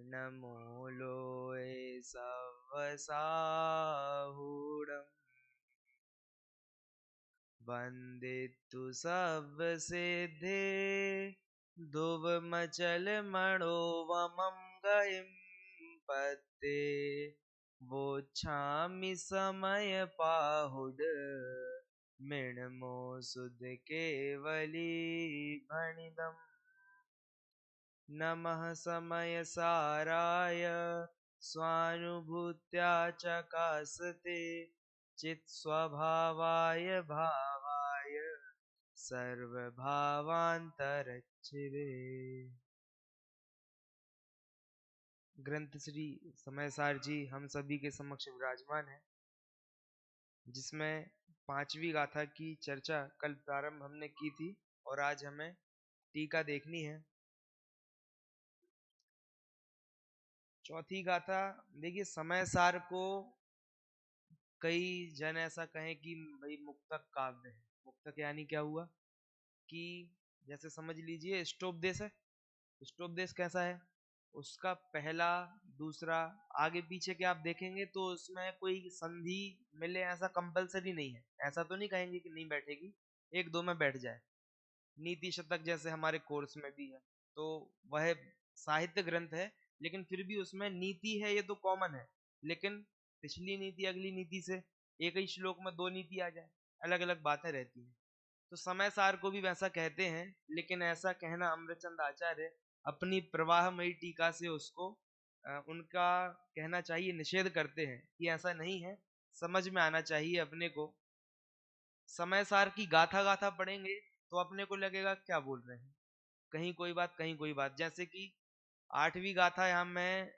नमो लोय सवसाहुडम् वन्दितु सव्यसिद्धे धुवमचल मणोवमं गतिं पत्ते वोच्छामि समय पाहुड मृण्मो सुध केवली भणिदम् नमः समय साराय स्वानुभूत्या चकासते चित् स्वभावाय भावाय सर्वभावांतरच्छिवे। ग्रंथ श्री समय सार जी हम सभी के समक्ष विराजमान है, जिसमें पांचवी गाथा की चर्चा कल प्रारंभ हमने की थी और आज हमें टीका देखनी है। चौथी गाथा देखिए, समय सार को कई जन ऐसा कहें कि भाई मुक्तक काव्य है। मुक्तक यानी क्या हुआ कि जैसे समझ लीजिए स्टोपदेश है। स्टोपदेश कैसा है, उसका पहला दूसरा आगे पीछे के आप देखेंगे तो उसमें कोई संधि मिले ऐसा कंपलसरी नहीं है। ऐसा तो नहीं कहेंगे कि नहीं बैठेगी, एक दो में बैठ जाए। नीति शतक जैसे हमारे कोर्स में भी है, तो वह साहित्य ग्रंथ है लेकिन फिर भी उसमें नीति है, ये तो कॉमन है। लेकिन पिछली नीति अगली नीति से एक ही श्लोक में दो नीति आ जाए, अलग अलग बातें रहती हैं। तो समय सार को भी वैसा कहते हैं, लेकिन ऐसा कहना अमृतचंद आचार्य अपनी प्रवाहमयी टीका से उसको उनका कहना चाहिए निषेध करते हैं कि ऐसा नहीं है। समझ में आना चाहिए अपने को। समय सार की गाथा गाथा पढ़ेंगे तो अपने को लगेगा क्या बोल रहे हैं, कहीं कोई बात कहीं कोई बात। जैसे कि आठवीं गाथा यहाँ मैं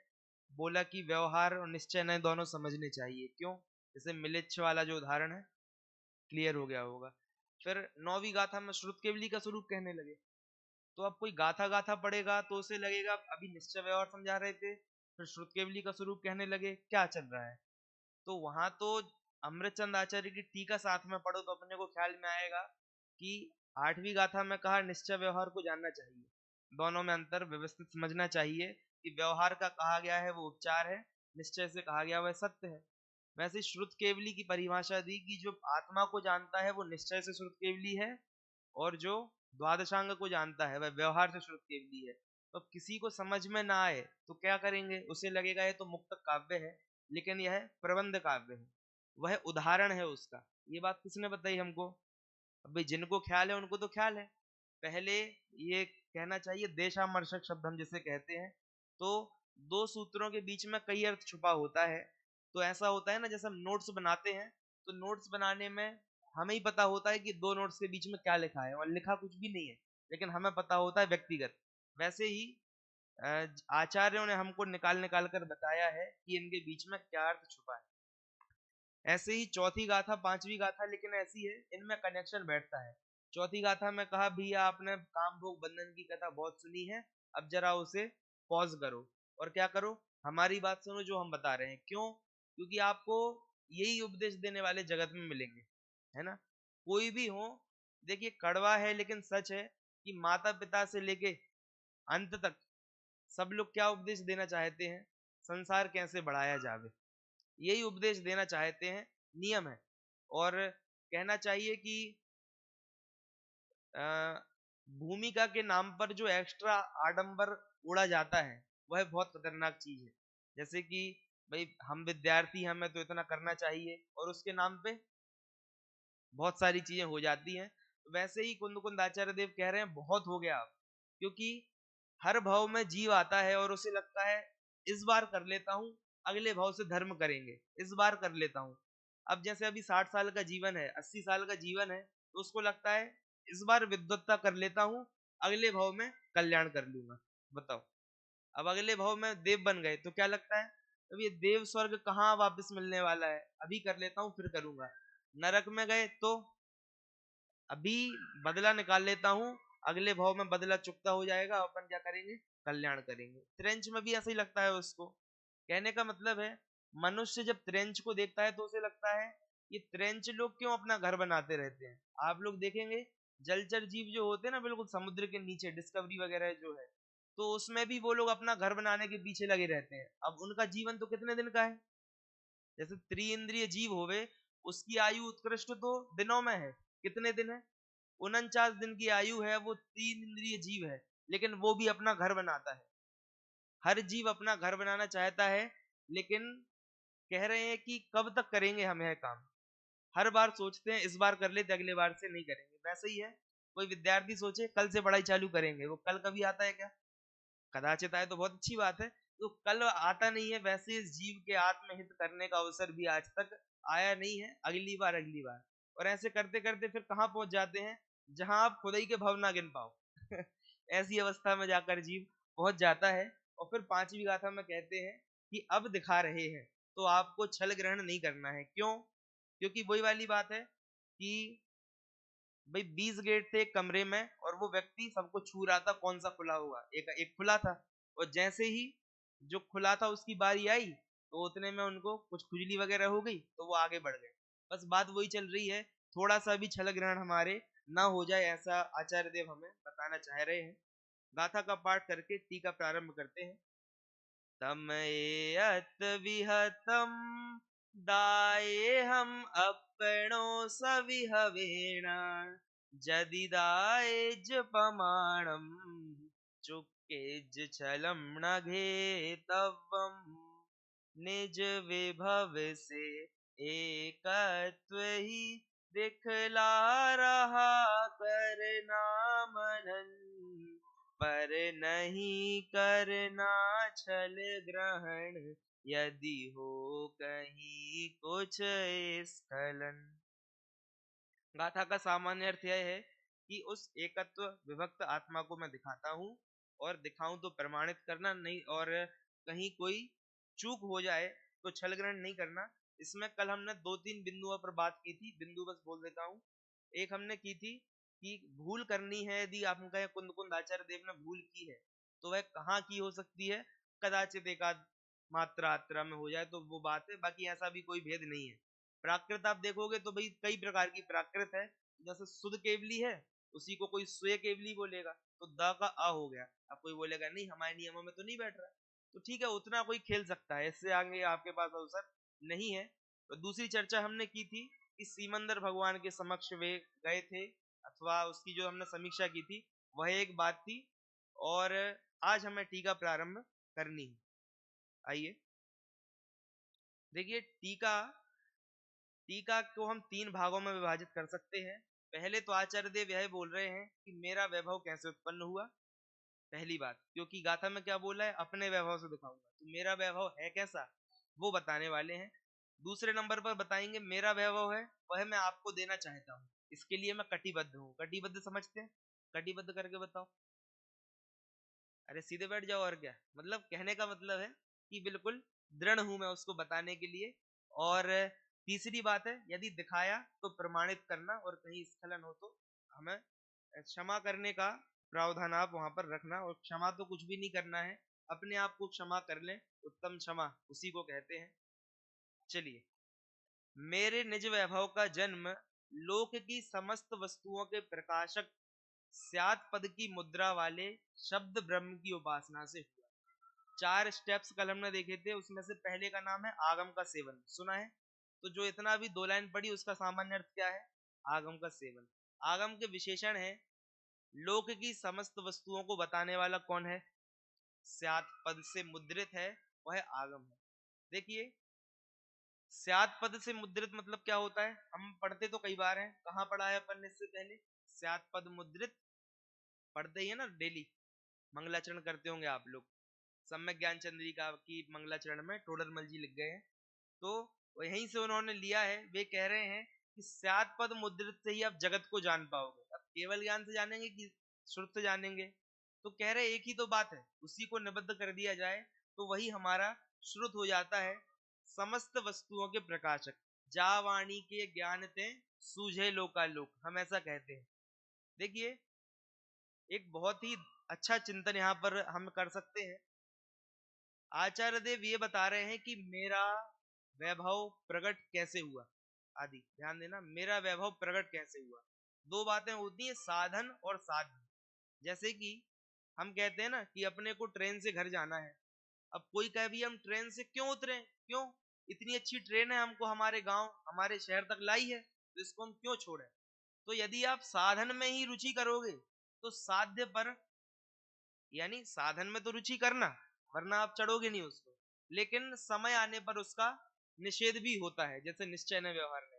बोला कि व्यवहार और निश्चय नए दोनों समझने चाहिए। क्यों? जैसे मिलिच्छ वाला जो उदाहरण है क्लियर हो गया होगा। फिर नौवीं गाथा में श्रुत केवली का स्वरूप कहने लगे, तो अब कोई गाथा गाथा पढ़ेगा तो उसे लगेगा अभी निश्चय व्यवहार समझा रहे थे, फिर श्रुत केवली का स्वरूप कहने लगे, क्या चल रहा है। तो वहां तो अमृतचंद आचार्य की टीका साथ में पढ़ो तो अपने को ख्याल में आएगा कि आठवीं गाथा में कहा निश्चय व्यवहार को जानना चाहिए, दोनों में अंतर व्यवस्थित समझना चाहिए कि व्यवहार का कहा गया है वो उपचार है, निश्चय से कहा गया वह सत्य है। वैसे श्रुत केवली की परिभाषा दी कि जो आत्मा को जानता है वो निश्चय से श्रुत केवली है, और जो द्वादशांग को जानता है वह व्यवहार से श्रुत केवली है। तो किसी को समझ में ना आए तो क्या करेंगे, उसे लगेगा ये तो मुक्तक काव्य है, लेकिन यह प्रबंध काव्य है, वह उदाहरण है उसका। ये बात किसने बताई हमको? अब भाई जिनको ख्याल है उनको तो ख्याल है। पहले ये कहना चाहिए देशामर्शक शब्द हम जिसे कहते हैं, तो दो सूत्रों के बीच में कई अर्थ छुपा होता है। तो ऐसा होता है ना, जैसे हम नोट्स बनाते हैं तो नोट्स बनाने में हमें ही पता होता है कि दो नोट्स के बीच में क्या लिखा है, और लिखा कुछ भी नहीं है लेकिन हमें पता होता है व्यक्तिगत। वैसे ही आचार्यों ने हमको निकाल निकाल कर बताया है कि इनके बीच में क्या अर्थ छुपा है। ऐसे ही चौथी गाथा पांचवी गाथा लेकिन ऐसी है, इनमें कनेक्शन बैठता है। चौथी गाथा में कहा भैया आपने काम भोग बंधन की कथा बहुत सुनी है, अब जरा उसे पॉज करो और क्या करो, हमारी बात सुनो जो हम बता रहे हैं। क्यों? क्योंकि आपको यही उपदेश देने वाले जगत में मिलेंगे, है ना। कोई भी हो, देखिए कड़वा है लेकिन सच है कि माता पिता से लेके अंत तक सब लोग क्या उपदेश देना चाहते हैं, संसार कैसे बढ़ाया जावे, यही उपदेश देना चाहते हैं, नियम है। और कहना चाहिए कि भूमिका के नाम पर जो एक्स्ट्रा आडंबर उड़ा जाता है वह बहुत खतरनाक चीज है। जैसे कि भाई हम विद्यार्थी, हमें तो इतना करना चाहिए, और उसके नाम पे बहुत सारी चीजें हो जाती हैं। वैसे ही कुंद कुंद आचार्य देव कह रहे हैं बहुत हो गया अब, क्योंकि हर भाव में जीव आता है और उसे लगता है इस बार कर लेता हूँ, अगले भाव से धर्म करेंगे, इस बार कर लेता हूँ। अब जैसे अभी 60 साल का जीवन है, 80 साल का जीवन है, तो उसको लगता है इस बार विद्वत्ता कर लेता हूँ, अगले भाव में कल्याण कर लूंगा। बताओ, अब अगले भाव में देव बन गए तो क्या लगता है अब ये देव स्वर्ग कहाँ वापस मिलने वाला है, अभी कर लेता हूँ फिर करूंगा। नरक में गए तो अभी बदला निकाल लेता हूँ, अगले भाव में बदला चुकता हो जाएगा, अपन क्या करेंगे, कल्याण करेंगे। त्रेंच में भी ऐसा ही लगता है उसको। कहने का मतलब है मनुष्य जब त्रेंच को देखता है तो उसे लगता है ये त्रेंच लोग क्यों अपना घर बनाते रहते हैं। आप लोग देखेंगे जलचर जीव जो होते हैं ना बिल्कुल समुद्र के नीचे, डिस्कवरी वगैरह जो है, तो उसमें भी वो लोग अपना घर बनाने के पीछे लगे रहते हैं। अब उनका जीवन तो कितने दिन का है? जैसे त्रिइंद्रिय जीव होवे, उसकी आयु उत्कृष्ट तो दिनों में है। कितने दिन है? 49 दिन की आयु है। वो तीन इंद्रिय जीव है, लेकिन वो भी अपना घर बनाता है। हर जीव अपना घर बनाना चाहता है, लेकिन कह रहे हैं कि कब तक करेंगे हम यह काम। हर बार सोचते हैं इस बार कर लेते, अगले बार से नहीं करेंगे। वैसे ही है, कोई विद्यार्थी सोचे कल से पढ़ाई चालू करेंगे, वो कल कभी आता है क्या? कदाचित आए तो बहुत अच्छी बात है, तो कल आता नहीं है। वैसे इस जीव के आत्महित करने का अवसर भी आज तक आया नहीं है। अगली बार, अगली बार, और ऐसे करते करते फिर कहाँ पहुंच जाते हैं, जहां आप खुद ही के भव ना गिन पाओ। ऐसी अवस्था में जाकर जीव पहुंच जाता है। और फिर पांचवी गाथा में कहते हैं कि अब दिखा रहे हैं, तो आपको छल ग्रहण नहीं करना है। क्यों? क्योंकि वही वाली बात है कि भाई 20 गेट थे एक कमरे में, और वो व्यक्ति सबको छू रहा था, कौन सा खुला हुआ? एक एक खुला था। और जैसे ही जो खुला था उसकी बारी आई, तो उतने में उनको कुछ खुजली वगैरह हो गई, तो वो आगे बढ़ गए। बस बात वही चल रही है, थोड़ा सा भी छल ग्रहण हमारे ना हो जाए, ऐसा आचार्य देव हमें बताना चाह रहे हैं। गाथा का पाठ करके टीका प्रारंभ करते हैं। तम एयत विहतम दाये हम अपनो सविहवेण जदिदाय पमाणम चुक्केज छलम न घेतव्यम निज विभव से एकत्व ही दिखला रहा करना मनन पर नहीं करना छल ग्रहण यदि हो कहीं कुछ स्खलन। गाथा का सामान्य अर्थ यह है कि उस एकत्व विभक्त आत्मा को मैं दिखाता हूँ, और दिखाऊं तो प्रमाणित करना नहीं, और कहीं कोई चूक हो जाए तो छल ग्रहण नहीं करना। इसमें कल हमने दो तीन बिंदुओं पर बात की थी, बिंदु बस बोल देता हूँ। एक हमने की थी कि भूल करनी है, यदि आप कहें कुंद कुंद आचार्य देव ने भूल की है, तो वह कहाँ की हो सकती है? कदाचित एकाध मात्रा आत्रा में हो जाए तो वो बात है, बाकी ऐसा भी कोई भेद नहीं है। प्राकृत आप देखोगे तो भाई कई प्रकार की प्राकृत है। जैसे शुद्ध केवली है, उसी को कोई स्वे केवली बोलेगा, तो द का अ हो गया। अब कोई बोलेगा नहीं हमारे नियमों में तो नहीं बैठ रहा, तो ठीक है, उतना कोई खेल सकता है, इससे आगे आपके पास अवसर नहीं है। तो दूसरी चर्चा हमने की थी कि सीमंदर भगवान के समक्ष वे गए थे, अथवा उसकी जो हमने समीक्षा की थी, वह एक बात थी। और आज हमें टीका प्रारंभ करनी है। आइए देखिए, टीका टीका को हम तीन भागों में विभाजित कर सकते हैं। पहले तो आचार्य देव यह बोल रहे हैं कि मेरा वैभव कैसे उत्पन्न हुआ। पहली बात, क्योंकि गाथा में क्या बोला है, अपने वैभव से दिखाऊंगा, तो मेरा वैभव है कैसा वो बताने वाले हैं। दूसरे नंबर पर बताएंगे मेरा वैभव है वह मैं आपको देना चाहता हूँ, इसके लिए मैं कटिबद्ध हूँ। कटिबद्ध समझते हैं? कटिबद्ध करके बताओ। अरे सीधे बैठ जाओ, और क्या मतलब? कहने का मतलब है कि बिल्कुल दृढ़ हूं मैं उसको बताने के लिए। और तीसरी बात है, यदि दिखाया तो प्रमाणित करना, और कहीं स्खलन हो तो हमें क्षमा करने का प्रावधान आप वहां पर रखना। और क्षमा तो कुछ भी नहीं करना है, अपने आप को क्षमा कर लें, उत्तम क्षमा उसी को कहते हैं। चलिए, मेरे निज वैभव का जन्म लोक की समस्त वस्तुओं के प्रकाशक स्यात् पद की मुद्रा वाले शब्द ब्रह्म की उपासना से हुआ। चार स्टेप्स कल हमने देखे थे, उसमें से पहले का नाम है आगम का सेवन। सुना है? तो जो इतना भी दो लाइन पढ़ी उसका सामान्य अर्थ क्या है? आगम का सेवन। आगम के विशेषण है, लोक की समस्त वस्तुओं को बताने वाला कौन है? स्यात् पद से मुद्रित है, वह आगम है। देखिए, स्यात् पद से मुद्रित मतलब क्या होता है? हम पढ़ते तो कई बार हैं, कहाँ पढ़ा है अपन ने इससे पहले? स्यात् पद मुद्रित पढ़ते ही है ना डेली, मंगलाचरण करते होंगे आप लोग। सम्यक ज्ञान चंद्रिका की मंगलाचरण में टोडरमल जी लिख गए हैं, तो यहीं से उन्होंने लिया है। वे कह रहे हैं कि स्यात् पद मुद्रित से ही आप जगत को जान पाओगे। अब केवल ज्ञान से जानेंगे कि श्रुत से जानेंगे? तो कह रहे एक ही तो बात है, उसी को निबद्ध कर दिया जाए तो वही हमारा श्रुत हो जाता है। समस्त वस्तुओं के प्रकाशक, जा वाणी के ज्ञान ते सूझे लोकालोक, हम ऐसा कहते हैं। देखिए, एक बहुत ही अच्छा चिंतन यहाँ पर हम कर सकते हैं। आचार्य देव ये बता रहे हैं कि मेरा वैभव प्रकट कैसे हुआ। आदि ध्यान देना, मेरा वैभव प्रकट कैसे हुआ। दो बातें होती हैं, साधन और साध्य। जैसे कि हम कहते हैं ना कि अपने को ट्रेन से घर जाना है। अब कोई कहे भी हम ट्रेन से क्यों उतरे, क्यों, इतनी अच्छी ट्रेन है, हमको हमारे गांव हमारे शहर तक लाई है, तो इसको हम क्यों छोड़ें। तो यदि आप साधन में ही रुचि करोगे तो साध्य पर, यानी साधन में तो रुचि करना, वरना आप चढ़ोगे नहीं उसको, लेकिन समय आने पर उसका निषेध भी होता है, जैसे निश्चय न व्यवहार।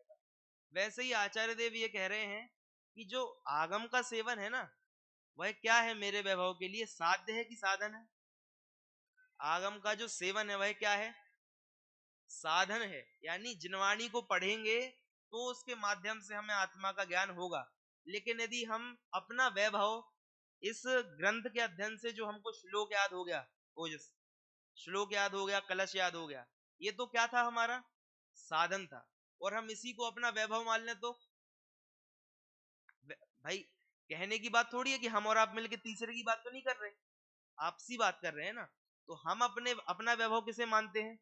वैसे ही आचार्य देव ये कह रहे हैं कि जो आगम का सेवन है ना, वह क्या है मेरे वैभव के लिए, साध्य है कि साधन है। आगम का जो सेवन है वह क्या है, साधन है। यानी जिनवाणी को पढ़ेंगे तो उसके माध्यम से हमें आत्मा का ज्ञान होगा। लेकिन यदि हम अपना वैभव, इस ग्रंथ के अध्ययन से जो हमको श्लोक याद हो गया, ओजस श्लोक याद हो गया, कलश याद हो गया, ये तो क्या था, हमारा साधन था, और हम इसी को अपना वैभव मान लें तो भाई कहने की बात थोड़ी है कि हम और आप मिलके तीसरे की बात तो नहीं कर रहे, आपसी बात कर रहे हैं ना। तो हम अपना वैभव किसे मानते हैं,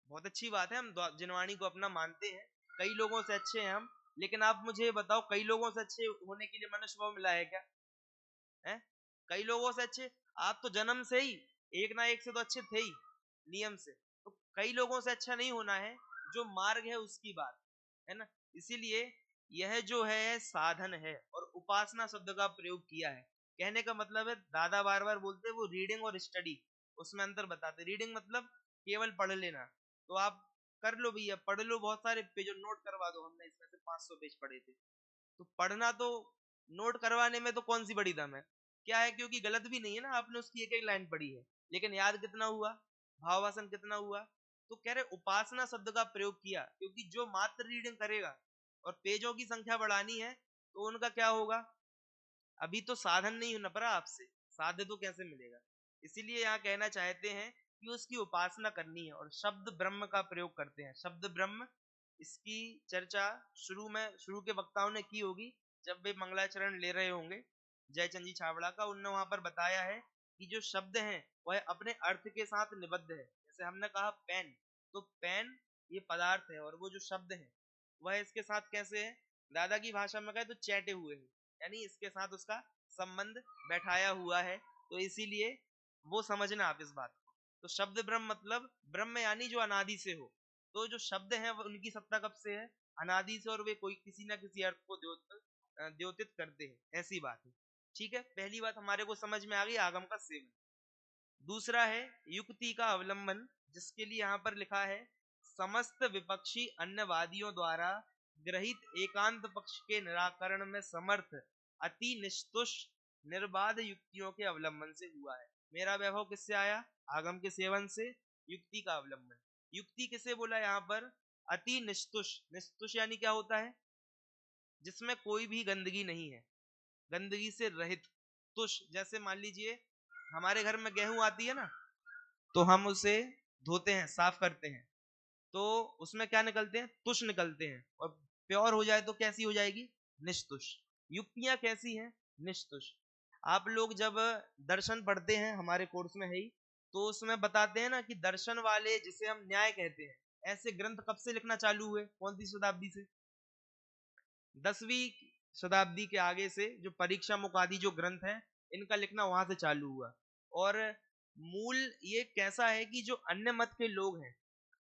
बहुत अच्छी बात है, हम जिनवाणी को अपना मानते हैं, कई लोगों से अच्छे हैं हम। लेकिन आप मुझे बताओ, कई लोगों से अच्छे होने के लिए मनुष्य भाव मिला है क्या, है? कई लोगों से अच्छे, आप तो जन्म से ही एक ना एक से तो अच्छे थे ही, नियम से। तो कई लोगों से अच्छा नहीं होना है, जो मार्ग है उसकी बात है ना। इसीलिए यह जो है साधन है, और उपासना शब्द का प्रयोग किया है। कहने का मतलब है, दादा बार बार बोलते हैं वो रीडिंग और स्टडी, उसमें अंतर बताते। रीडिंग मतलब केवल पढ़ लेना, तो आप कर लो भैया, पढ़ लो, बहुत सारे पेज नोट करवा दो, हमने इसमें से 500 पेज पढ़े थे। तो पढ़ना तो, नोट करवाने में तो कौन सी बड़ी दम है, क्या है, क्योंकि गलत भी नहीं है ना, आपने उसकी एक एक लाइन पढ़ी है, लेकिन याद कितना हुआ, भावासन कितना हुआ। तो कह रहे उपासना शब्द का प्रयोग किया, क्योंकि जो मात्र रीडिंग करेगा और पेजों की संख्या बढ़ानी है, तो उनका क्या होगा, अभी तो साधन नहीं होना पड़ा आपसे, साध्य तो कैसे मिलेगा। इसीलिए यहाँ कहना चाहते हैं कि उसकी उपासना करनी है, और शब्द ब्रह्म का प्रयोग करते हैं। शब्द ब्रह्म, इसकी चर्चा शुरू के वक्ताओं ने की होगी, जब वे मंगलाचरण ले रहे होंगे जयचंद जी छाबड़ा का, उनने वहां पर बताया है कि जो शब्द हैं वह अपने अर्थ के साथ निबद्ध है। जैसे हमने कहा पेन, तो पेन ये पदार्थ है, और वो जो शब्द है वह इसके साथ कैसे है, दादा की भाषा में कहे तो चैटे हुए हैं, यानी इसके साथ उसका संबंध बैठाया हुआ है। तो इसीलिए वो समझना आप इस बात को। तो शब्द ब्रह्म मतलब ब्रह्म यानी जो अनादि से हो। तो जो शब्द है वो उनकी सत्ता कब से है, अनादि से, और वे कोई किसी ना किसी अर्थ को द्योतित करते हैं, ऐसी बात है। ठीक है, पहली बात हमारे को समझ में आ गई, आगम का सेवन। दूसरा है युक्ति का अवलंबन, जिसके लिए यहाँ पर लिखा है समस्त विपक्षी अन्यवादियों द्वारा ग्रहित एकांत पक्ष के निराकरण में समर्थ अति निष्तुष निर्बाध युक्तियों के अवलंबन से हुआ है। मेरा वैभव किससे आया, आगम के सेवन से, युक्ति का अवलंबन। युक्ति किसे बोला यहाँ पर, अति निष्तुष। निष्तुष यानी क्या होता है, जिसमें कोई भी गंदगी नहीं है, गंदगी से रहित। तुष, जैसे मान लीजिए हमारे घर में गेहूं आती है ना, तो हम उसे धोते हैं, साफ करते हैं, तो उसमें क्या निकलते हैं, तुष निकलते हैं, और प्योर हो जाए तो कैसी हो जाएगी, निष्तुष। युक्तियां कैसी हैं, निष्तुष। आप लोग जब दर्शन पढ़ते हैं, हमारे कोर्स में है ही, तो उसमें बताते हैं ना कि दर्शन वाले, जिसे हम न्याय कहते हैं, ऐसे ग्रंथ कब से लिखना चालू हुए, कौन सी शताब्दी से, 10वीं शताब्दी के आगे से जो परीक्षा मुकादी जो ग्रंथ है, इनका लिखना वहां से चालू हुआ। और मूल ये कैसा है कि जो अन्य मत के लोग हैं,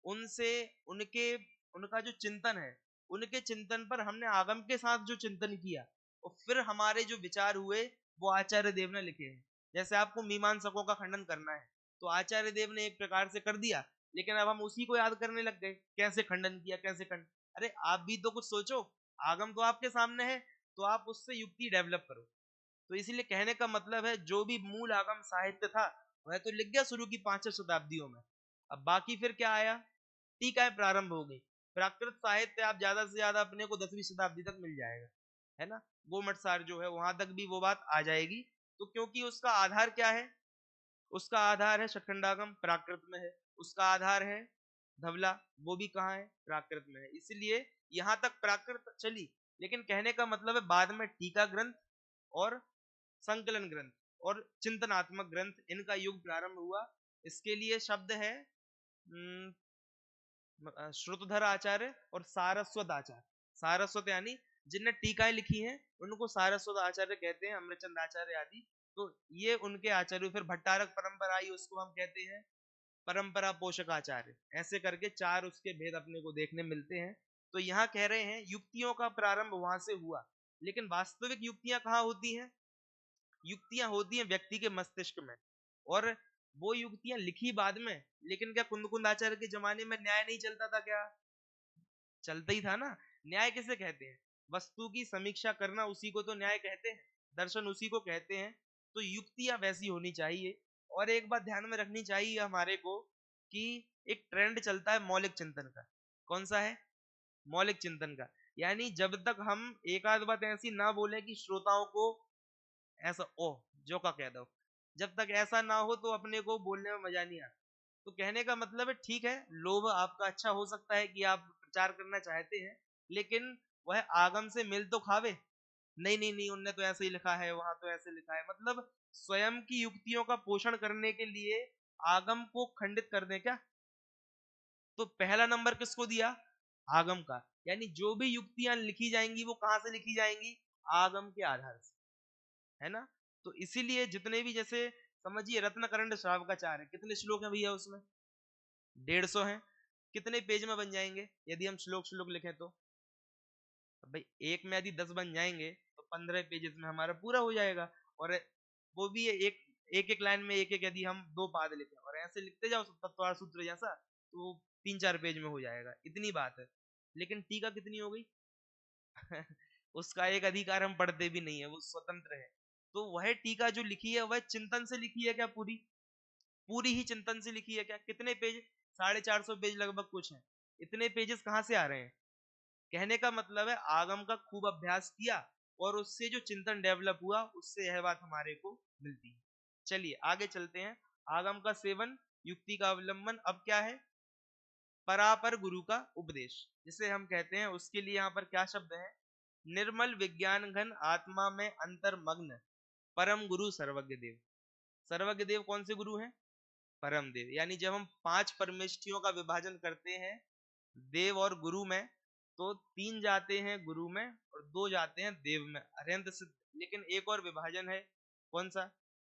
उनसे उनके उनका जो चिंतन है, उनके चिंतन पर हमने आगम के साथ जो चिंतन किया, और फिर हमारे जो विचार हुए, वो आचार्य देव ने लिखे हैं। जैसे आपको मीमांसकों का खंडन करना है, तो आचार्य देव ने एक प्रकार से कर दिया, लेकिन अब हम उसी को याद करने लग गए, कैसे खंडन किया, कैसे खंडन। अरे आप भी तो कुछ सोचो, आगम तो आपके सामने है, तो आप उससे युक्ति डेवलप करो। तो इसीलिए कहने का मतलब है, जो भी मूल आगम साहित्य था वह तो लिख गया शुरू की 5 शताब्दियों में। अब बाकी फिर क्या आया, टीकाएं प्रारंभ हो गई। प्राकृत साहित्य आप ज्यादा से ज्यादा अपने को 10वीं शताब्दी तक मिल जाएगा, है ना, गोमट सार जो है वहां तक भी वो बात आ जाएगी। तो क्योंकि उसका आधार क्या है, उसका आधार है षटखंडागम, प्राकृत में है। उसका आधार है धवला, वो भी कहाँ है, प्राकृत में है। इसलिए यहाँ तक प्राकृत चली, लेकिन कहने का मतलब है बाद में टीका ग्रंथ और संकलन ग्रंथ और चिंतनात्मक ग्रंथ, इनका युग प्रारंभ हुआ। इसके लिए शब्द है श्रुतधर आचार्य और सारस्वत आचार्य। सारस्वत यानी जिनने टीकाएं लिखी हैं उनको सारस्वत आचार्य कहते हैं, अमृतचंद आचार्य आदि। तो ये उनके आचार्य। फिर भट्टारक परंपरा आई, उसको हम कहते हैं परंपरा पोषक आचार्य। ऐसे करके चार उसके भेद अपने को देखने मिलते हैं। तो यहाँ कह रहे हैं युक्तियों का प्रारंभ वहां से हुआ, लेकिन वास्तविक युक्तियां कहाँ होती हैं? युक्तियां होती हैं व्यक्ति के मस्तिष्क में, और वो युक्तियां लिखी बाद में। लेकिन क्या कुंद आचार्य के जमाने में न्याय नहीं चलता था क्या? चलता ही था ना। न्याय किसे कहते हैं? वस्तु की समीक्षा करना, उसी को तो न्याय कहते हैं, दर्शन उसी को कहते हैं। तो युक्तियां वैसी होनी चाहिए। और एक बात ध्यान में रखनी चाहिए हमारे को कि एक ट्रेंड चलता है मौलिक चिंतन का। कौन सा है? मौलिक चिंतन का। यानी जब तक हम एक आध बात ऐसी ना बोले कि श्रोताओं को ऐसा ओ जो का कह दो, जब तक ऐसा ना हो तो अपने को बोलने में मजा नहीं आता। तो कहने का मतलब है ठीक है, लोभ आपका अच्छा हो सकता है कि आप प्रचार करना चाहते हैं, लेकिन वह आगम से मिल तो खावे। नहीं नहीं नहीं, उनने तो ऐसे ही लिखा है, वहां तो ऐसे लिखा है, मतलब स्वयं की युक्तियों का पोषण करने के लिए आगम को खंडित कर दे क्या? तो पहला नंबर किसको दिया? आगम का। यानी जो भी युक्तियां लिखी जाएंगी वो कहां से लिखी जाएंगी? आगम के आधार से, है ना। तो इसीलिए जितने भी, जैसे समझिए रत्नकरंड श्रावकाचार है, कितने श्लोक हैं भैया उसमें? 150 हैं। कितने पेज में बन जाएंगे यदि हम श्लोक श्लोक लिखें तो? भाई एक में यदि 10 बन जाएंगे तो 15 पेजेस में हमारा पूरा हो जाएगा। और वो भी एक एक एक लाइन में एक एक, यदि हम दो पाद लिखें और ऐसे लिखते जाओ तत्वार सूत्र जैसा, तो 3-4 पेज में हो जाएगा, इतनी बात है। लेकिन टीका कितनी हो गई? उसका एक अधिकार हम पढ़ते भी नहीं है, वो स्वतंत्र है। तो वह टीका जो लिखी है वह चिंतन से लिखी है क्या? पूरी पूरी ही चिंतन से लिखी है क्या? कितने पेज? 450 पेज लगभग कुछ है। इतने पेजेस कहाँ से आ रहे हैं? कहने का मतलब है आगम का खूब अभ्यास किया, और उससे जो चिंतन डेवलप हुआ, उससे यह बात हमारे को मिलती है। चलिए आगे चलते हैं। आगम का सेवन, युक्ति का अवलंबन। अब क्या है? परापर गुरु का उपदेश जिसे हम कहते हैं, उसके लिए यहाँ पर क्या शब्द है? निर्मल विज्ञान घन आत्मा में अंतर्मग्न परम गुरु सर्वज्ञ देव। सर्वज्ञ देव कौन से गुरु हैं? परम देव। यानी जब हम 5 परमेष्ठियों का विभाजन करते हैं देव और गुरु में, तो 3 जाते हैं गुरु में और 2 जाते हैं देव में, अत्यंत सिद्ध। लेकिन एक और विभाजन है, कौन सा?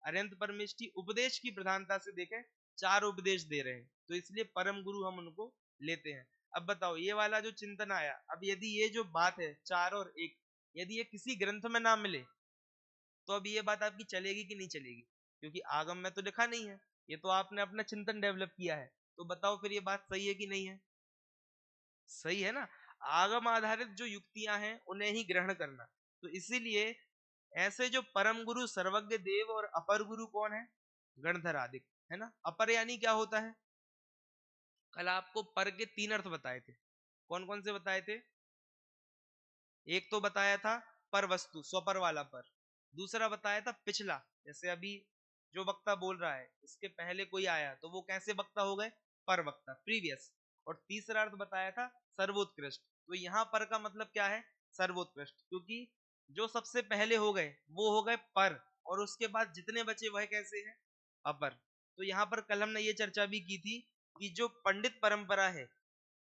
अत्यंत परमेष्ठि। उपदेश की प्रधानता से देखें, 4 उपदेश दे रहे हैं, तो इसलिए परम गुरु हम उनको लेते हैं। अब बताओ ये वाला जो चिंतन आया, अब यदि ये जो बात है 4 और 1, यदि ये किसी ग्रंथ में ना मिले, तो अब ये बात आपकी चलेगी कि नहीं चलेगी? क्योंकि आगम में तो लिखा नहीं है, ये तो आपने अपना चिंतन डेवलप किया है। तो बताओ फिर ये बात सही है कि नहीं है? सही है ना। आगम आधारित जो युक्तियां हैं उन्हें ही ग्रहण करना। तो इसीलिए ऐसे जो परम गुरु सर्वज्ञ देव और अपर गुरु कौन है? गणधर आदि, है ना। अपर यानी क्या होता है? कल आपको पर के 3 अर्थ बताए थे। कौन कौन से बताए थे? एक तो बताया था पर वस्तु, स्वपर वाला पर। दूसरा बताया था पिछला, जैसे अभी जो वक्ता बोल रहा है इसके पहले कोई आया तो वो कैसे वक्ता हो गए? पर वक्ता, प्रीवियस। और तीसरा अर्थ बताया था सर्वोत्कृष्ट। तो यहाँ पर का मतलब क्या है? सर्वोत्कृष्ट। क्योंकि जो सबसे पहले हो गए वो हो गए पर, और उसके बाद जितने बचे वह कैसे हैं? अपर। तो यहाँ पर कल हमने ये चर्चा भी की थी कि जो पंडित परंपरा है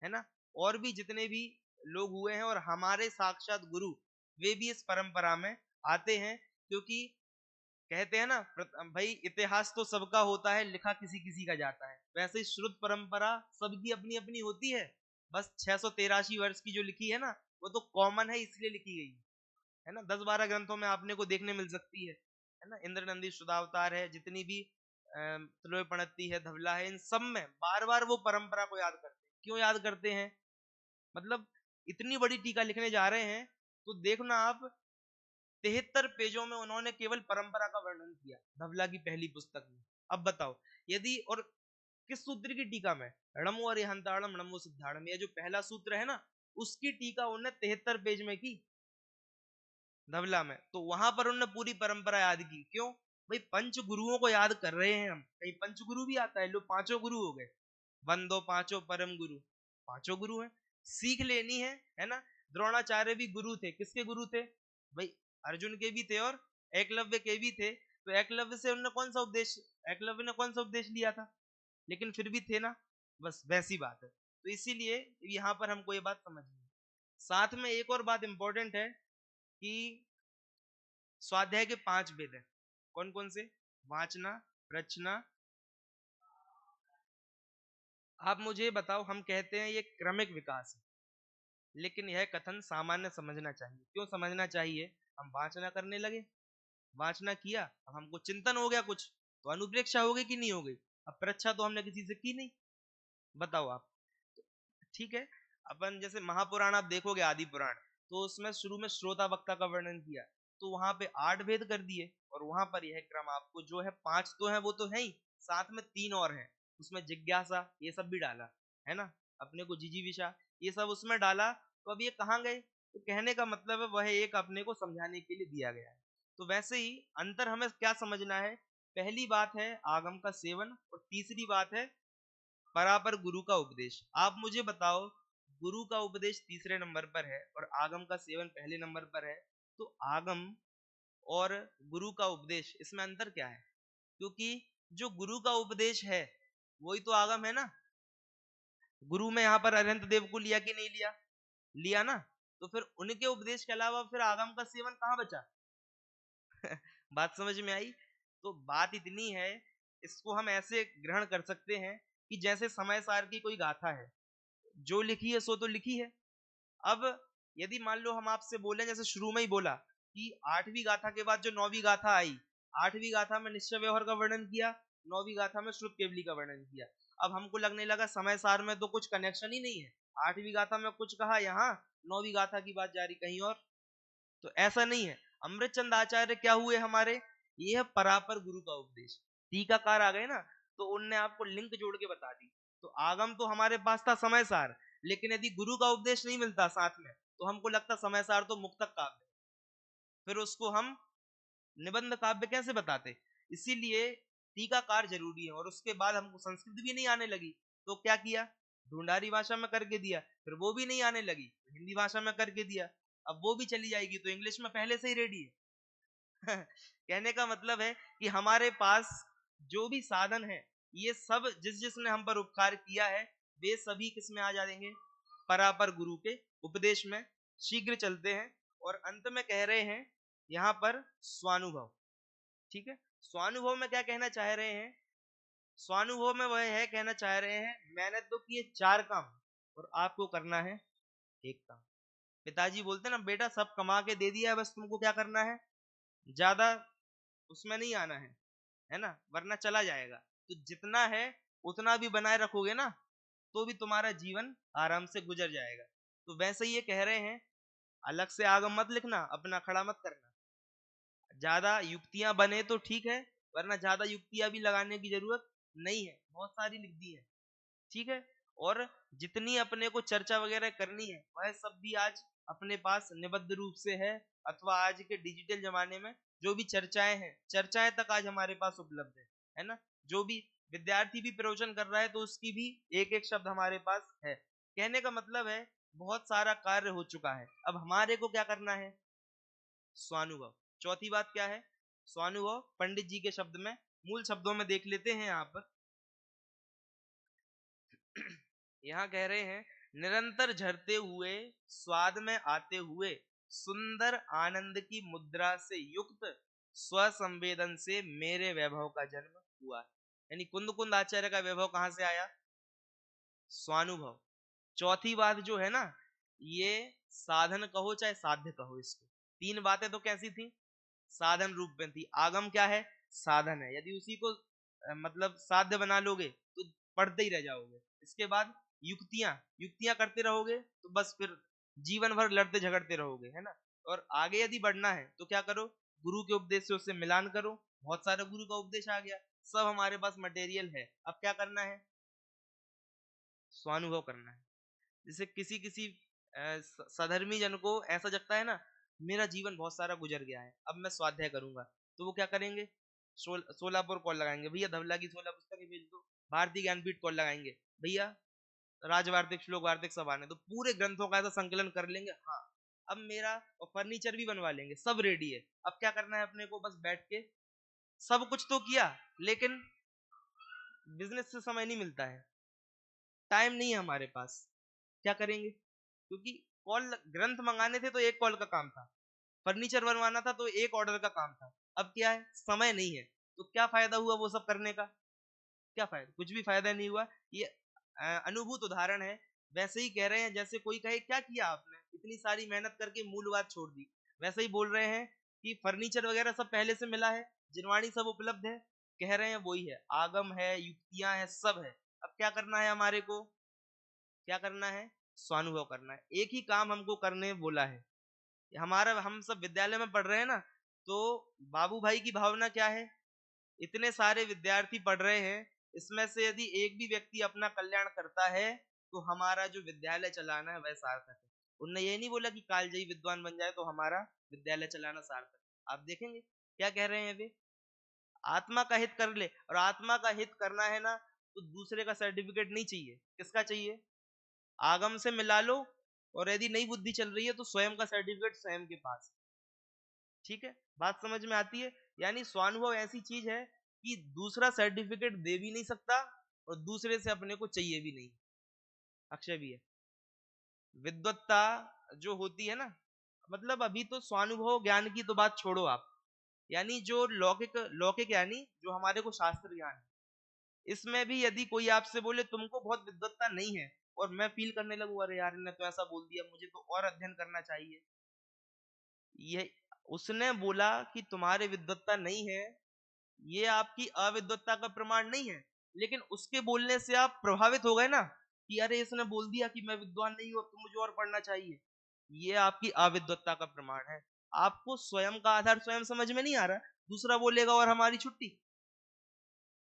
ना, और भी जितने भी लोग हुए हैं और हमारे साक्षात गुरु, वे भी इस परंपरा में आते हैं। क्योंकि कहते हैं ना भाई इतिहास तो सबका होता है, लिखा किसी किसी का जाता है। वैसे ही श्रुत परंपरा सबकी अपनी अपनी होती है। बस 683 वर्ष की जो लिखी है ना, वो तो कॉमन है इसलिए लिखी गई है ना। 10-12 ग्रंथों में आपने को देखने मिल सकती है ना। इंद्र नंदी शुद्धावतार है, जितनी भी त्रोय पणती है, धवला है, इन सब में बार बार वो परंपरा को याद करते हैं। क्यों याद करते हैं? मतलब इतनी बड़ी टीका लिखने जा रहे हैं, तो देखना आप 73 पेजों में उन्होंने केवल परंपरा का वर्णन किया, धवला की पहली पुस्तक में। अब बताओ यदि, और किस सूत्र की टीका में? णमो अरिहंताणम नमो सिद्धाणम, ये जो पहला सूत्र है ना, उसकी टीका उन्होंने 73 पेज में की, धवला में। तो वहां पर उन्होंने पूरी परंपरा याद की। क्यों? भाई पंच गुरुओं को याद कर रहे हैं हम, कहीं पंच गुरु भी आता है, लो 5 गुरु हो गए, वंदो 5 परम गुरु, 5 गुरु हैं, सीख लेनी है ना। द्रोणाचार्य भी गुरु थे, किसके गुरु थे? भाई अर्जुन के भी थे और एकलव्य के भी थे। तो एकलव्य से उन्होंने कौन सा उपदेश, एकलव्य ने कौन सा उपदेश लिया था? लेकिन फिर भी थे ना। बस वैसी बात है। तो इसीलिए यहाँ पर हमको ये बात समझनी है। साथ में एक और बात इंपॉर्टेंट है कि स्वाध्याय के 5 वेद हैं। कौन कौन से? वाचना, रचना। आप मुझे बताओ, हम कहते हैं ये क्रमिक विकास है, लेकिन यह कथन सामान्य समझना चाहिए। क्यों समझना चाहिए? हम वाचना करने लगे, वाचना किया, अब हमको चिंतन हो गया कुछ, तो अनुप्रेक्षा हो गई कि नहीं हो गई? अब परीक्षा तो हमने किसी से की नहीं, बताओ आप। ठीक है, अपन जैसे महापुराण आप देखोगे, आदि पुराण, तो उसमें शुरू में श्रोता वक्ता का वर्णन किया, तो वहां पे 8 भेद कर दिए, और वहां पर यह क्रम आपको जो है 5 तो है, वो तो है ही, साथ में 3 और हैं, उसमें जिज्ञासा ये सब भी डाला है ना, अपने को जिजीविषा ये सब उसमें डाला। तो अब ये कहाँ गए? तो कहने का मतलब है वह एक अपने को समझाने के लिए दिया गया है। तो वैसे ही अंतर हमें क्या समझना है? पहली बात है आगम का सेवन, और तीसरी बात है परापर गुरु का उपदेश। आप मुझे बताओ, गुरु का उपदेश तीसरे नंबर पर है और आगम का सेवन पहले नंबर पर है, तो आगम और गुरु का उपदेश, इसमें अंतर क्या है? क्योंकि जो गुरु का उपदेश है वही तो आगम है ना। गुरु में यहाँ पर अनंत देव को लिया कि नहीं लिया? लिया ना। तो फिर उनके उपदेश के अलावा फिर आगम का सेवन कहाँ बचा? बात समझ में आई? तो बात इतनी है, इसको हम ऐसे ग्रहण कर सकते हैं कि जैसे समय सार की कोई गाथा है, जो लिखी है सो तो लिखी है। अब यदि मान लो हम आपसे बोले, जैसे शुरू में ही बोला कि 8वीं गाथा के बाद जो 9वीं गाथा आई, 8वीं गाथा में निश्चय व्यवहार का वर्णन किया, 9वीं गाथा में श्रुत केवली का वर्णन किया। अब हमको लगने लगा समय सार में तो कुछ कनेक्शन ही नहीं है, 8वीं गाथा में कुछ कहा यहाँ, 9वीं गाथा की बात जारी कहीं और। तो ऐसा नहीं है। अमृतचंद आचार्य क्या हुए हमारे? ये है परापर गुरु का उपदेश। टीकाकार आ गए ना, तो उनने आपको लिंक जोड़ के बता दी। तो आगम तो हमारे पास था समय सार, लेकिन यदि गुरु का उपदेश नहीं मिलता साथ में, तो हमको लगता समय सार तो मुक्तक काव्य, फिर उसको हम निबंध काव्य कैसे बताते? इसीलिए टीकाकार जरूरी है। और उसके बाद हमको संस्कृत भी नहीं आने लगी, तो क्या किया? ढूंढारी भाषा में करके दिया, फिर वो भी नहीं आने लगी तो हिंदी भाषा में करके दिया, अब वो भी चली जाएगी तो इंग्लिश में पहले से ही रेडी है। कहने का मतलब है कि हमारे पास जो भी साधन है, ये सब जिस जिसने हम पर उपकार किया है, वे सभी किस में आ जाएंगे? परापर गुरु के उपदेश में। शीघ्र चलते हैं और अंत में कह रहे हैं यहाँ पर स्वानुभव। ठीक है, स्वानुभव में क्या कहना चाह रहे हैं? स्वानुभव में वह है, कहना चाह रहे हैं मैंने तो किए 4 काम और आपको करना है 1 काम। पिताजी बोलते ना, बेटा सब कमा के दे दिया है, बस तुमको क्या करना है? ज्यादा उसमें नहीं आना है ना, वरना चला जाएगा। तो जितना है उतना भी बनाए रखोगे ना, तो भी तुम्हारा जीवन आराम से गुजर जाएगा। तो वैसे ही ये कह रहे हैं, अलग से आगम मत लिखना, अपना खड़ा मत करना। ज्यादा युक्तियां बने तो ठीक है, वरना ज्यादा युक्तियां भी लगाने की जरूरत नहीं है, बहुत सारी लिख दी है। ठीक है, और जितनी अपने को चर्चा वगैरह करनी है वह सब भी आज अपने पास निबद्ध रूप से है, अथवा आज के डिजिटल जमाने में जो भी चर्चाएं हैं, चर्चाएं तक आज हमारे पास उपलब्ध है ना। जो भी विद्यार्थी भी प्रवचन कर रहा है तो उसकी भी एक एक शब्द हमारे पास है। कहने का मतलब है बहुत सारा कार्य हो चुका है, अब हमारे को क्या करना है? स्वानुभव। चौथी बात क्या है? स्वानुभव। पंडित जी के शब्द में, मूल शब्दों में देख लेते हैं आप। यहाँ कह रहे हैं निरंतर झरते हुए, स्वाद में आते हुए, सुंदर आनंद की मुद्रा से युक्त स्वसंवेदन से मेरे वैभव का जन्म हुआ। यानी कुंद कुंद आचार्य का वैभव कहाँ से आया? स्वानुभव। चौथी बात जो है ना, ये साधन कहो चाहे साध्य कहो, इसको 3 बातें तो कैसी थी? साधन रूप में थी। आगम क्या है? साधन है। यदि उसी को मतलब साध्य बना लोगे तो पढ़ते ही रह जाओगे। इसके बाद युक्तियां, युक्तियां करते रहोगे तो बस फिर जीवन भर लड़ते झगड़ते रहोगे, है ना। और आगे यदि बढ़ना है तो क्या करो? गुरु के उपदेश से उससे मिलान करो। बहुत सारा गुरु का उपदेश आ गया, सब हमारे पास मटेरियल है, अब क्या करना है? स्वानुभव करना है। जैसे किसी किसी सधर्मी जन को ऐसा लगता है ना, मेरा जीवन बहुत सारा गुजर गया है, अब मैं स्वाध्याय करूंगा, तो वो क्या करेंगे? सोलापुर कॉल लगाएंगे, भैया धवला की 16 पुस्तकें भेज दो। भारतीय ज्ञानपीठ कॉल लगाएंगे, भैया राजवार्तिक श्लोक वार्तिक सब आने, तो पूरे ग्रंथों का ऐसा संकलन कर लेंगे। हाँ, अब मेरा, और फर्नीचर भी बनवा लेंगे, सब रेडी है। अब क्या करना है अपने को? बस बैठ के सब कुछ तो किया, लेकिन बिजनेस से समय नहीं मिलता है, टाइम नहीं है हमारे पास। क्या करेंगे? क्योंकि कॉल ग्रंथ मंगाने थे तो एक कॉल का काम था, फर्नीचर बनवाना था तो एक ऑर्डर का काम था। अब क्या है, समय नहीं है, तो क्या फायदा हुआ वो सब करने का? क्या फायदा? कुछ भी फायदा नहीं हुआ। ये अनुभूत उदाहरण है। वैसे ही कह रहे हैं जैसे कोई कहे क्या किया आपने, इतनी सारी मेहनत करके मूल बात छोड़ दी। वैसे ही बोल रहे हैं कि फर्नीचर वगैरह सब पहले से मिला है, जिनवाणी सब उपलब्ध है। कह रहे हैं वही है, आगम है, युक्तियां है, सब है। अब क्या करना है हमारे को? क्या करना है? स्वानुभव करना है। एक ही काम हमको करने बोला है। हमारा, हम सब विद्यालय में पढ़ रहे हैं ना, तो बाबू भाई की भावना क्या है? इतने सारे विद्यार्थी पढ़ रहे हैं, इसमें से यदि एक भी व्यक्ति अपना कल्याण करता है तो हमारा जो विद्यालय चलाना है वह सार्थक है। उनने ये नहीं बोला कि कालजयी विद्वान बन जाए तो हमारा विद्यालय चलाना सार्थक है। आप देखेंगे क्या कह रहे हैं वे, आत्मा का हित कर ले। और आत्मा का हित करना है ना, तो दूसरे का सर्टिफिकेट नहीं चाहिए। किसका चाहिए? आगम से मिला लो, और यदि नई बुद्धि चल रही है तो स्वयं का सर्टिफिकेट स्वयं के पास। ठीक है, बात समझ में आती है? यानी स्वानुभव ऐसी चीज है कि दूसरा सर्टिफिकेट दे भी नहीं सकता और दूसरे से अपने को चाहिए भी नहीं। अक्षय भी है। विद्वत्ता जो होती है ना, मतलब अभी तो स्वानुभव ज्ञान की तो बात छोड़ो आप, यानी जो लौकिक लौकिक यानी जो हमारे को शास्त्र ज्ञान है, इसमें भी यदि कोई आपसे बोले तुमको बहुत विद्वत्ता नहीं है, और मैं फील करने लगूं अरे यार इन्होंने तो ऐसा बोल दिया, मुझे तो और अध्ययन करना चाहिए, ये उसने बोला कि तुम्हारे विद्वत्ता नहीं है, ये आपकी अविद्वत्ता का प्रमाण नहीं है। लेकिन उसके बोलने से आप प्रभावित हो गए ना कि अरे इसने बोल दिया कि मैं विद्वान नहीं हूं, अब तो मुझे और पढ़ना चाहिए, ये आपकी अविद्वत्ता का प्रमाण है। आपको स्वयं का आधार स्वयं समझ में नहीं आ रहा, दूसरा बोलेगा और हमारी छुट्टी।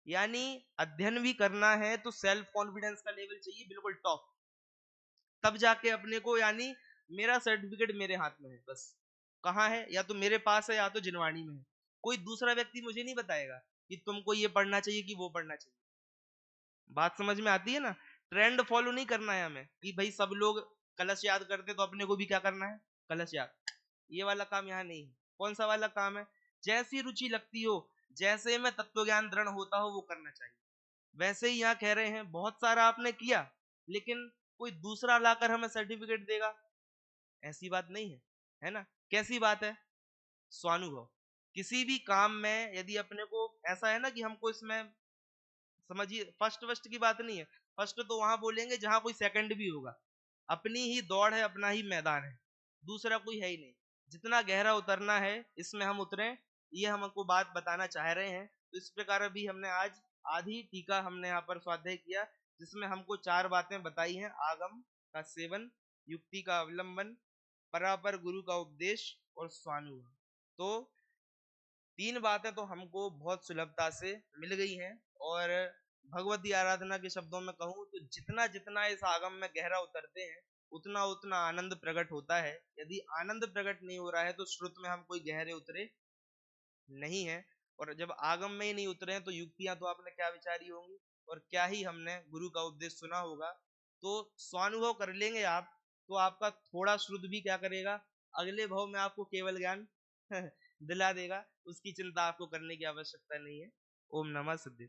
यानी अध्ययन भी करना है तो सेल्फ कॉन्फिडेंस का लेवल चाहिए बिल्कुल टॉप, तब जाके अपने को, यानी मेरा सर्टिफिकेट मेरे हाथ में है बस। कहाँ है? या तो मेरे पास है या तो जिनवाणी में है। कोई दूसरा व्यक्ति मुझे नहीं बताएगा कि तुमको ये पढ़ना चाहिए कि वो पढ़ना चाहिए। बात समझ में आती है ना? ट्रेंड फॉलो नहीं करना है हमें कि भाई सब लोग कलश याद करते तो अपने को भी क्या करना है, कलश याद। ये वाला काम यहाँ नहीं है। कौन सा वाला काम है? जैसी रुचि लगती हो, जैसे में तत्व ज्ञान दृढ़ होता हो वो करना चाहिए। वैसे ही यहाँ कह रहे हैं बहुत सारा आपने किया, लेकिन कोई दूसरा लाकर हमें सर्टिफिकेट देगा, ऐसी बात नहीं है, है ना? कैसी बात है? स्वानुभव। किसी भी काम में यदि अपने को ऐसा है ना कि हमको इसमें, समझिए, फर्स्ट फर्स्ट की बात नहीं है। फर्स्ट तो वहां बोलेंगे जहां कोई सेकंड भी होगा। अपनी ही दौड़ है, अपना ही मैदान है, दूसरा कोई है ही नहीं। जितना गहरा उतरना है इसमें हम उतरे, ये हमको बात बताना चाह रहे हैं। तो इस प्रकार अभी हमने आज आधी टीका हमने यहाँ पर स्वाध्याय किया, जिसमें हमको 4 बातें बताई हैं: आगम का सेवन, युक्ति का अवलंबन, परापर गुरु का उपदेश और स्वानुभव। तो 3 बातें तो हमको बहुत सुलभता से मिल गई हैं। और भगवती आराधना के शब्दों में कहूँ तो जितना जितना इस आगम में गहरा उतरते हैं उतना उतना आनंद प्रकट होता है। यदि आनंद प्रकट नहीं हो रहा है तो श्रुत में हम कोई गहरे उतरे नहीं है। और जब आगम में ही नहीं उतरे हैं तो युक्तियां तो आपने क्या विचारी होंगी, और क्या ही हमने गुरु का उपदेश सुना होगा। तो स्वानुभव कर लेंगे आप, तो आपका थोड़ा श्रुत भी क्या करेगा, अगले भाव में आपको केवल ज्ञान दिला देगा। उसकी चिंता आपको करने की आवश्यकता नहीं है। ओम नमः सिद्धि।